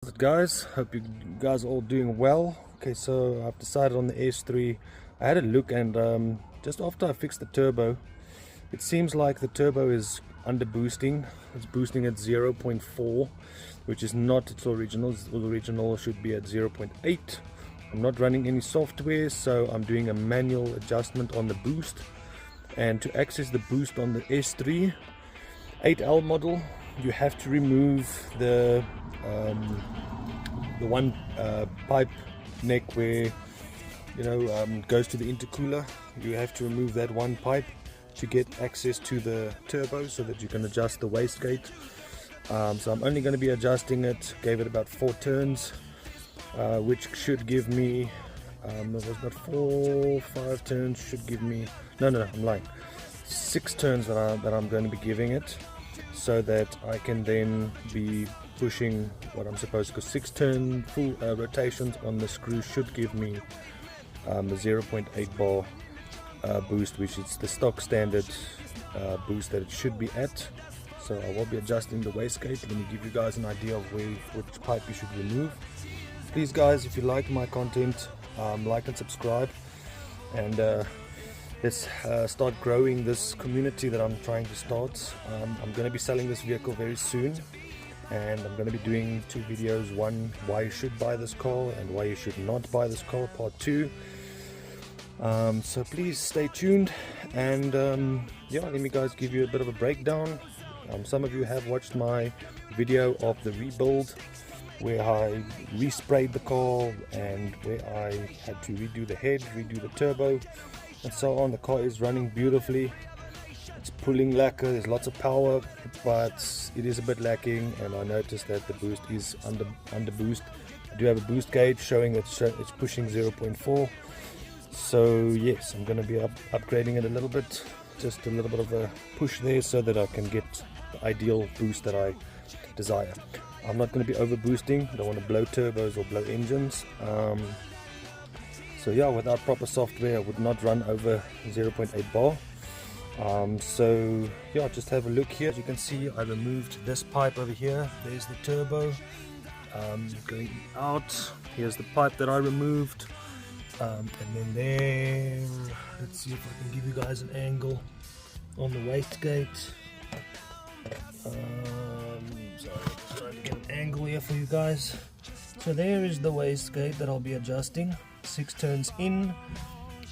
How's it, guys? Hope you guys are all doing well. Okay, so I've decided on the S3. I had a look, and just after I fixed the turbo, it seems like the turbo is under boosting. It's boosting at 0.4, which is not its original. Its original should be at 0.8. I'm not running any software, so I'm doing a manual adjustment on the boost. And to access the boost on the S3 8L model, you have to remove the one pipe neck where goes to the intercooler. You have to remove that one pipe to get access to the turbo so that you can adjust the wastegate. So I'm only going to be adjusting it. Gave it about 4 turns, which should give me it was about 5 turns. Should give me no, I'm lying. 6 turns that I'm going to be giving it, so that I can then be pushing what I'm supposed to. Because 6 turn full rotations on the screw should give me a 0.8 bar boost, which is the stock standard boost that it should be at. So I will be adjusting the wastegate. Let me give you guys an idea of which pipe you should remove. Please, guys, if you like my content, like and subscribe, and let's start growing this community that I'm trying to start. I'm going to be selling this vehicle very soon, and I'm going to be doing 2 videos. One, why you should buy this car, and why you should not buy this car, part 2. So please stay tuned, and yeah, let me guys give you a bit of a breakdown. Some of you have watched my video of the rebuild, where I resprayed the car and where I had to redo the head, redo the turbo, and so on. The car is running beautifully. It's pulling lacquer, there's lots of power, but it is a bit lacking, and I noticed that the boost is under boost. I do have a boost gauge showing that it's pushing 0.4. So yes, I'm going to be upgrading it a little bit, just a little bit of a push there, so that I can get the ideal boost that I desire. I'm not going to be over boosting. I don't want to blow turbos or blow engines. So yeah, without proper software I would not run over 0.8 bar. So yeah, just have a look here. As you can see, I removed this pipe over here. There's the turbo going out. Here's the pipe that I removed, and then there, let's see if I can give you guys an angle on the wastegate. Sorry, just trying to get an angle here for you guys. So there is the wastegate that I'll be adjusting. 6 turns in,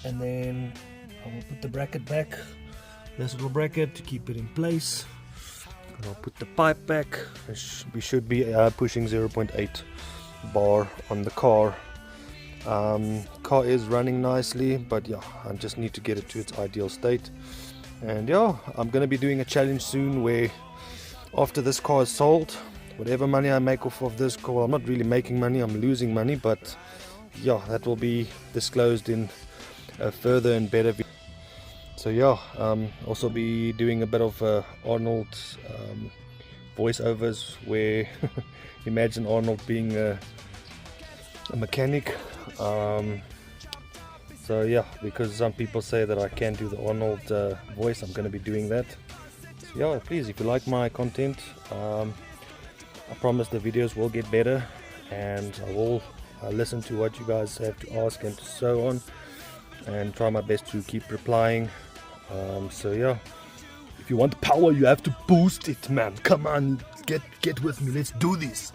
and then I will put the bracket back, this little bracket, to keep it in place. And I'll put the pipe back. We should be pushing 0.8 bar on the car. Car is running nicely, but yeah, I just need to get it to its ideal state. And yeah, I'm going to be doing a challenge soon where after this car is sold, whatever money I make off of this car, well, I'm not really making money, I'm losing money, but yeah, that will be disclosed in a further and better video. So yeah, also be doing a bit of Arnold voiceovers, where imagine Arnold being a mechanic. So yeah, because some people say that I can't do the Arnold voice, I'm going to be doing that. So yeah, please, if you like my content, I promise the videos will get better, and I will listen to what you guys have to ask and so on, and try my best to keep replying. So yeah, if you want power, you have to boost it, man. Come on, get with me, let's do this.